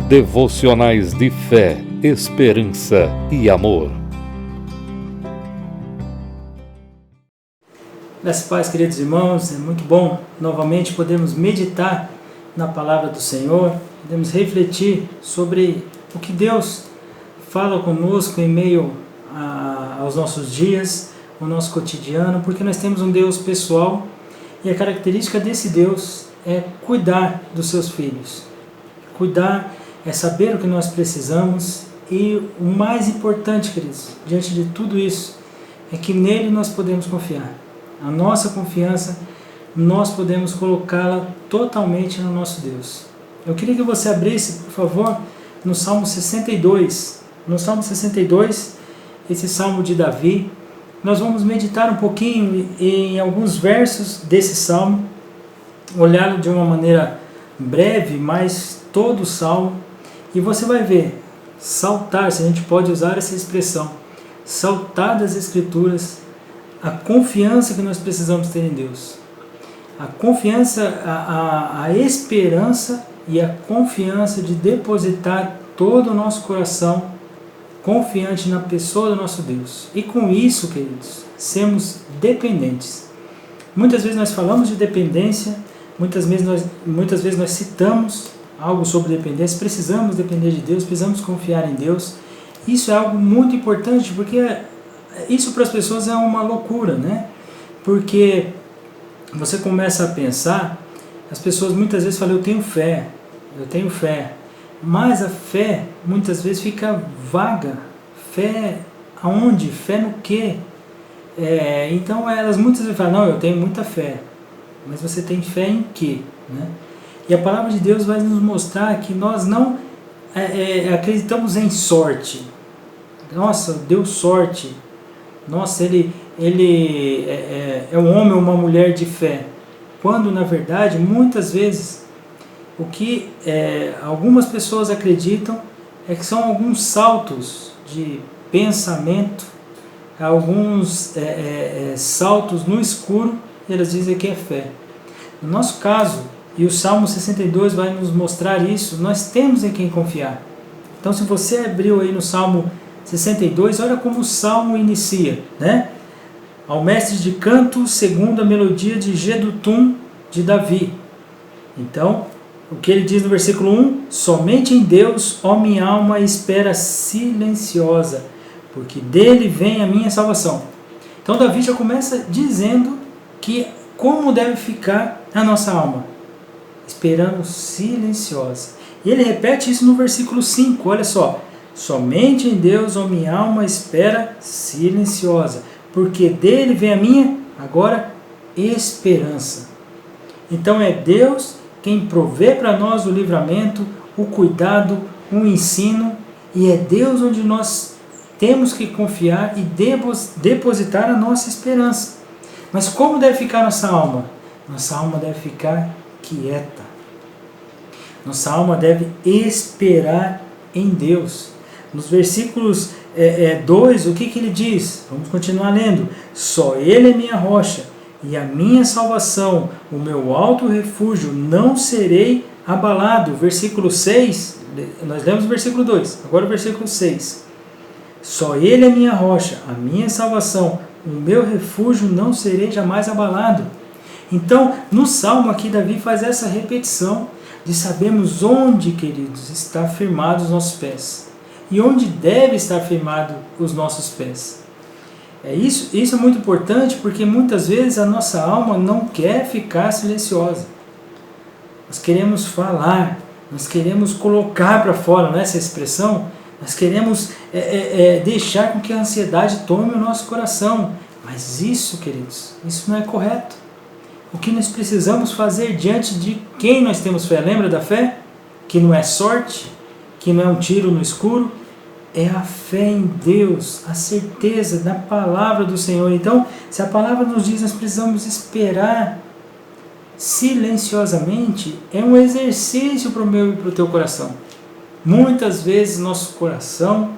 Devocionais de fé, esperança e amor. Graças e paz, queridos irmãos, é muito bom novamente podermos meditar na palavra do Senhor, podemos refletir sobre o que Deus fala conosco em meio aos nossos dias, ao nosso cotidiano, porque nós temos um Deus pessoal e a característica desse Deus é cuidar dos seus filhos. Cuidar é saber o que nós precisamos e o mais importante, queridos, diante de tudo isso, é que nele nós podemos confiar. A nossa confiança, nós podemos colocá-la totalmente no nosso Deus. Eu queria que você abrisse, por favor, no Salmo 62. No Salmo 62, esse Salmo de Davi, nós vamos meditar um pouquinho em alguns versos desse Salmo, olhá-lo de uma maneira breve, mas todo o Salmo, e você vai ver, saltar, se a gente pode usar essa expressão, saltar das Escrituras, a confiança que nós precisamos ter em Deus. A confiança, a esperança e a confiança de depositar todo o nosso coração confiante na pessoa do nosso Deus. E com isso, queridos, sermos dependentes. Muitas vezes nós falamos de dependência, muitas vezes nós citamos algo sobre dependência, precisamos depender de Deus, precisamos confiar em Deus. Isso é algo muito importante, porque isso para as pessoas é uma loucura, né? Porque você começa a pensar, as pessoas muitas vezes falam, eu tenho fé, mas a fé muitas vezes fica vaga. Fé aonde? Fé no quê? Então elas muitas vezes falam, não, eu tenho muita fé, mas você tem fé em quê? Né? E a palavra de Deus vai nos mostrar que nós não acreditamos em sorte. Nossa, deu sorte. Nossa, ele é um homem ou uma mulher de fé. Quando, na verdade, muitas vezes, o que algumas pessoas acreditam é que são alguns saltos de pensamento, alguns saltos no escuro, e elas dizem que é fé. No nosso caso, e o Salmo 62 vai nos mostrar isso, nós temos em quem confiar. Então, se você abriu aí no Salmo 62, olha como o Salmo inicia, né? Ao mestre de canto, segundo a melodia de Jedutum de Davi. Então, o que ele diz no versículo 1? Somente em Deus, ó minha alma, espera silenciosa, porque dele vem a minha salvação. Então, Davi já começa dizendo que como deve ficar a nossa alma? Esperando silenciosa. E ele repete isso no versículo 5, olha só. Somente em Deus, ó minha alma, espera silenciosa, porque dele vem a minha, agora, esperança. Então é Deus quem provê para nós o livramento, o cuidado, o ensino, e é Deus onde nós temos que confiar e depositar a nossa esperança. Mas como deve ficar nossa alma? Nossa alma deve ficar quieta. Nossa alma deve esperar em Deus. Nos versículos 2, o que ele diz? Vamos continuar lendo. Só Ele é minha rocha e a minha salvação, o meu alto refúgio, não serei abalado. Versículo 6, nós lemos o versículo 2, agora o versículo 6. Só Ele é minha rocha, a minha salvação, o meu refúgio, não serei jamais abalado. Então, no Salmo aqui, Davi faz essa repetição de sabermos onde, queridos, está firmados os nossos pés. E onde deve estar firmado os nossos pés. Isso é muito importante, porque muitas vezes a nossa alma não quer ficar silenciosa. Nós queremos falar, nós queremos colocar para fora, não é essa expressão? Nós queremos deixar com que a ansiedade tome o nosso coração. Mas isso, queridos, isso não é correto. O que nós precisamos fazer diante de quem nós temos fé? Lembra da fé? Que não é sorte, que não é um tiro no escuro, é a fé em Deus, a certeza da palavra do Senhor. Então, se a palavra nos diz, nós precisamos esperar silenciosamente, é um exercício para o meu e para o teu coração. Muitas vezes nosso coração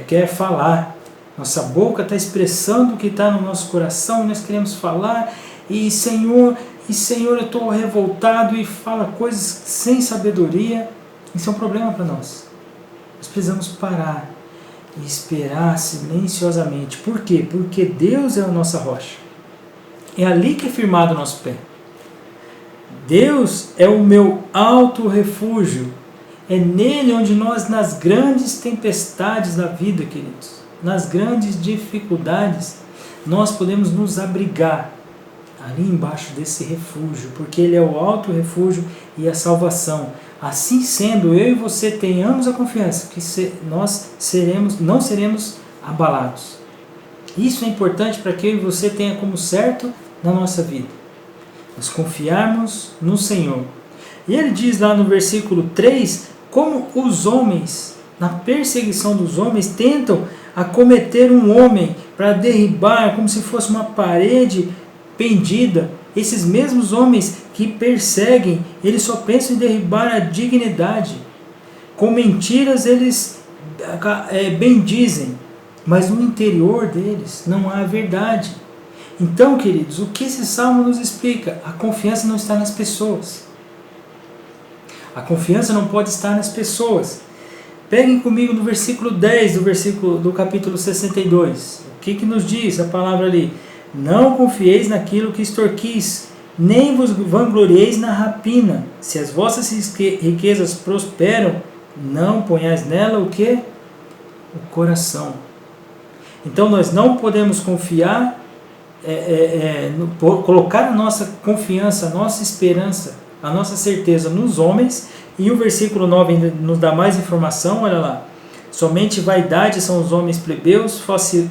quer falar, nossa boca está expressando o que está no nosso coração, nós queremos falar, e Senhor, eu estou revoltado, e fala coisas sem sabedoria. Isso é um problema para nós. Nós precisamos parar e esperar silenciosamente. Por quê? Porque Deus é a nossa rocha. É ali que é firmado o nosso pé. Deus é o meu alto refúgio. É nele onde nós, nas grandes tempestades da vida, queridos, nas grandes dificuldades, nós podemos nos abrigar ali embaixo desse refúgio, porque ele é o alto refúgio e a salvação. Assim sendo, eu e você tenhamos a confiança que nós não seremos abalados. Isso é importante para que eu e você tenha como certo na nossa vida. Nós confiarmos no Senhor. E ele diz lá no versículo 3, como os homens, na perseguição dos homens, tentam acometer um homem para derribar, como se fosse uma parede pendida. Esses mesmos homens que perseguem, eles só pensam em derribar a dignidade. Com mentiras eles bendizem, mas no interior deles não há verdade. Então, queridos, o que esse salmo nos explica? A confiança não está nas pessoas. A confiança não pode estar nas pessoas. Peguem comigo no versículo 10 do capítulo 62. O que nos diz a palavra ali? Não confieis naquilo que extorquis, nem vos vanglorieis na rapina. Se as vossas riquezas prosperam, não ponhais nela o quê? O coração. Então nós não podemos confiar, colocar a nossa confiança, a nossa esperança, a nossa certeza nos homens. E o versículo 9 ainda nos dá mais informação, olha lá. Somente vaidade são os homens plebeus,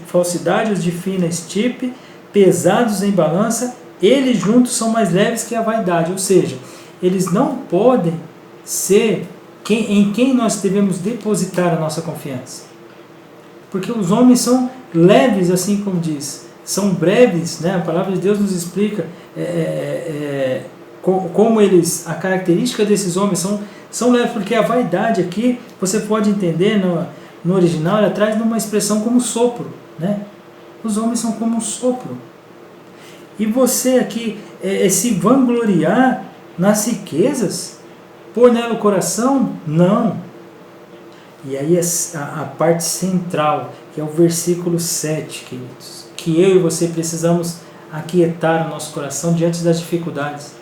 falsidade os de fina estipe, pesados em balança, eles juntos são mais leves que a vaidade. Ou seja, eles não podem ser em quem nós devemos depositar a nossa confiança. Porque os homens são leves, assim como diz, são breves, né? A palavra de Deus nos explica como eles, a característica desses homens são leves, porque a vaidade aqui, você pode entender no original, ela traz uma expressão como sopro, né? Os homens são como um sopro. E você aqui se vangloriar nas riquezas, pôr nela o coração? Não. E aí a parte central, que é o versículo 7, queridos, que eu e você precisamos aquietar o nosso coração diante das dificuldades.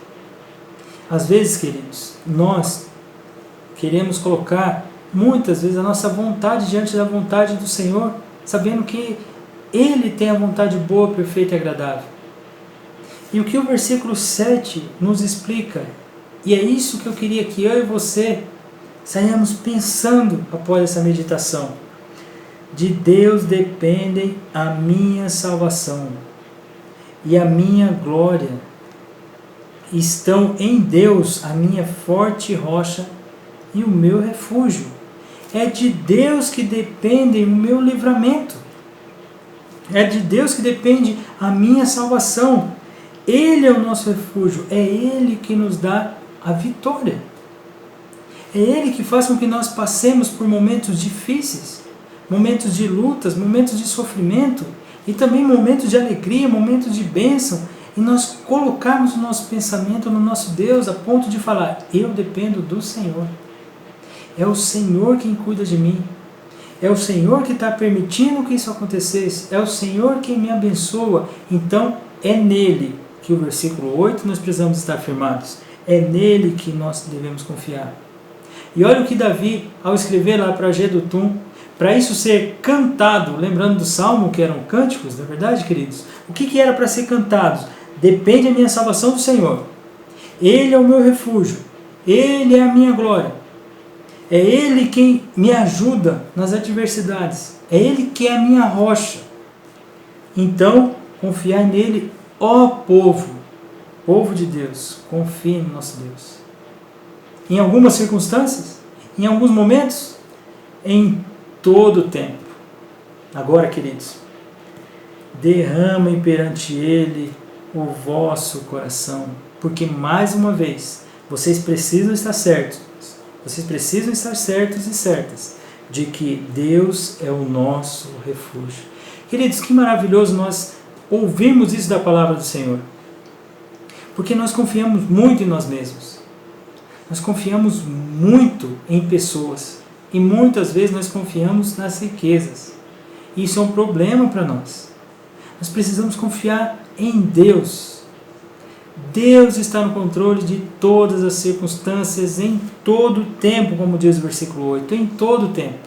Às vezes, queridos, nós queremos colocar, muitas vezes, a nossa vontade diante da vontade do Senhor, sabendo que Ele tem a vontade boa, perfeita e agradável. E o que o versículo 7 nos explica, e é isso que eu queria que eu e você saímos pensando após essa meditação. De Deus dependem a minha salvação e a minha glória. Estão em Deus a minha forte rocha e o meu refúgio. É de Deus que depende o meu livramento. É de Deus que depende a minha salvação. Ele é o nosso refúgio. É Ele que nos dá a vitória. É Ele que faz com que nós passemos por momentos difíceis, momentos de lutas, momentos de sofrimento e também momentos de alegria, momentos de bênção, e nós colocarmos o nosso pensamento no nosso Deus a ponto de falar: eu dependo do Senhor. É o Senhor quem cuida de mim. É o Senhor que está permitindo que isso acontecesse. É o Senhor quem me abençoa. Então é nele que o versículo 8 nós precisamos estar firmados. É nele que nós devemos confiar. E olha o que Davi, ao escrever lá para Jedutum, para isso ser cantado, lembrando do Salmo que eram cânticos, na verdade, queridos, o que era para ser cantado? Depende a minha salvação do Senhor. Ele é o meu refúgio. Ele é a minha glória. É Ele quem me ajuda nas adversidades. É Ele que é a minha rocha. Então, confiai nele, ó povo de Deus, confie no nosso Deus. Em algumas circunstâncias, em alguns momentos, em todo o tempo. Agora, queridos, derramem perante Ele o vosso coração, porque mais uma vez, vocês precisam estar certos e certas de que Deus é o nosso refúgio. Queridos, que maravilhoso nós ouvirmos isso da palavra do Senhor, porque nós confiamos muito em nós mesmos. Nós confiamos muito em pessoas e muitas vezes nós confiamos nas riquezas. Isso é um problema para nós. Nós precisamos confiar em Deus. Deus está no controle de todas as circunstâncias em todo o tempo, como diz o versículo 8, em todo o tempo.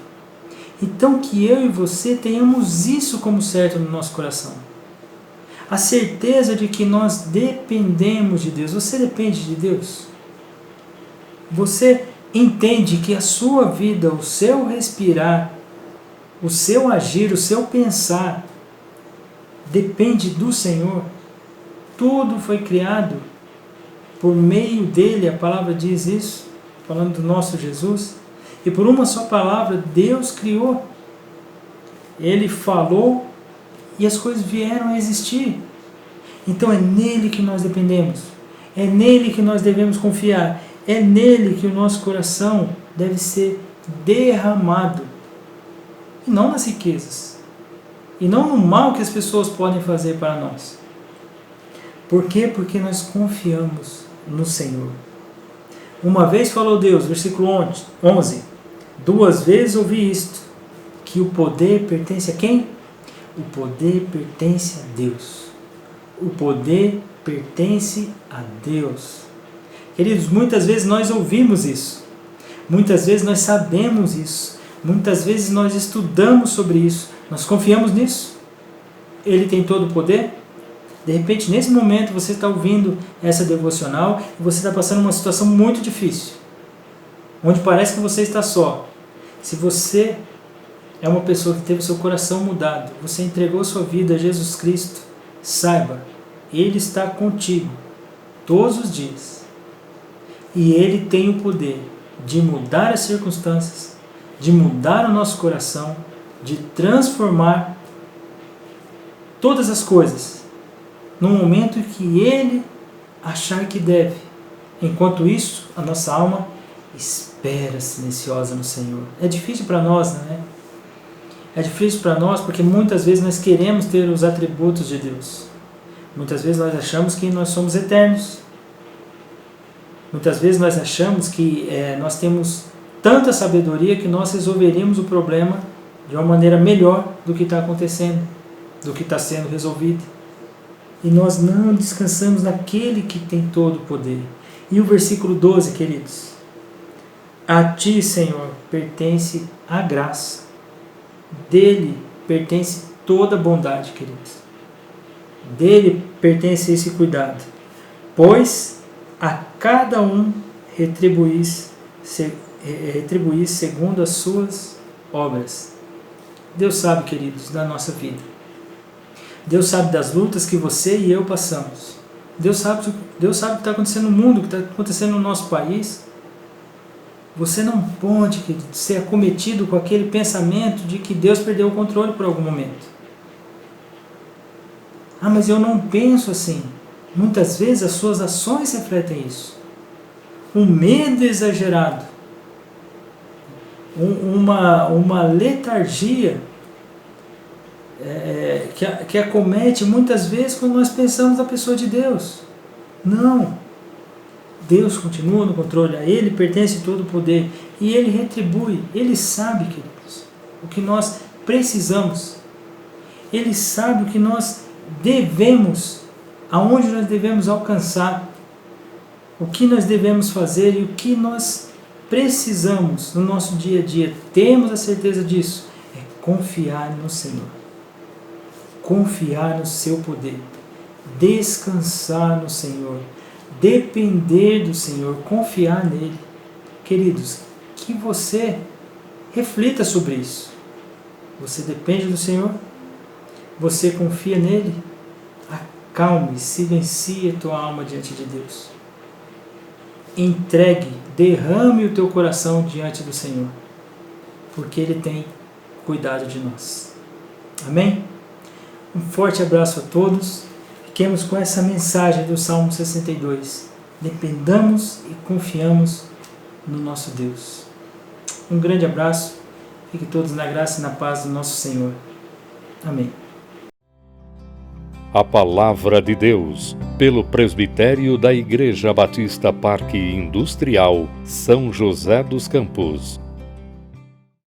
Então que eu e você tenhamos isso como certo no nosso coração. A certeza de que nós dependemos de Deus. Você depende de Deus? Você entende que a sua vida, o seu respirar, o seu agir, o seu pensar, depende do Senhor? Tudo foi criado por meio dele, a palavra diz isso, falando do nosso Jesus, e por uma só palavra Deus criou. Ele falou e as coisas vieram a existir. Então é nele que nós dependemos, é nele que nós devemos confiar, é nele que o nosso coração deve ser derramado, e não nas riquezas, e não no mal que as pessoas podem fazer para nós. Por quê? Porque nós confiamos no Senhor. Uma vez falou Deus, versículo 11, 2 vezes ouvi isto, que o poder pertence a quem? O poder pertence a Deus. O poder pertence a Deus. Queridos, muitas vezes nós ouvimos isso, muitas vezes nós sabemos isso, muitas vezes nós estudamos sobre isso, nós confiamos nisso. Ele tem todo o poder? De repente, nesse momento, você está ouvindo essa devocional e você está passando uma situação muito difícil, onde parece que você está só. Se você é uma pessoa que teve o seu coração mudado, você entregou sua vida a Jesus Cristo, saiba, Ele está contigo todos os dias. E Ele tem o poder de mudar as circunstâncias, de mudar o nosso coração, de transformar todas as coisas no momento que Ele achar que deve. Enquanto isso, a nossa alma espera silenciosa no Senhor. É difícil para nós, não é? É difícil para nós porque muitas vezes nós queremos ter os atributos de Deus. Muitas vezes nós achamos que nós somos eternos. Muitas vezes nós achamos que nós temos tanta sabedoria que nós resolveríamos o problema de uma maneira melhor do que está acontecendo, do que está sendo resolvido. E nós não descansamos naquele que tem todo o poder. E o versículo 12, queridos. A ti, Senhor, pertence a graça. Dele pertence toda a bondade, queridos. Dele pertence esse cuidado. Pois a cada um retribuís segundo as suas obras. Deus sabe, queridos, da nossa vida. Deus sabe das lutas que você e eu passamos. Deus sabe o que está acontecendo no mundo, o que está acontecendo no nosso país. Você não pode, querido, ser acometido com aquele pensamento de que Deus perdeu o controle por algum momento. Ah, mas eu não penso assim. Muitas vezes as suas ações refletem isso. Um medo exagerado, uma letargia que acomete muitas vezes quando nós pensamos na pessoa de Deus. Não. Deus continua no controle, a Ele pertence todo o poder e Ele retribui. Ele sabe, queridos, o que nós precisamos. Ele sabe o que nós devemos, aonde nós devemos alcançar, o que nós devemos fazer e o que nós precisamos no nosso dia a dia. Temos a certeza disso, é confiar no Senhor. Confiar no seu poder, descansar no Senhor, depender do Senhor, confiar nele. Queridos, que você reflita sobre isso. Você depende do Senhor? Você confia nele? Acalme, silencie a tua alma diante de Deus. Entregue, derrame o teu coração diante do Senhor, porque Ele tem cuidado de nós. Amém? Um forte abraço a todos. Fiquemos com essa mensagem do Salmo 62. Dependamos e confiamos no nosso Deus. Um grande abraço. Fiquem todos na graça e na paz do nosso Senhor. Amém. A Palavra de Deus, pelo presbitério da Igreja Batista Parque Industrial, São José dos Campos.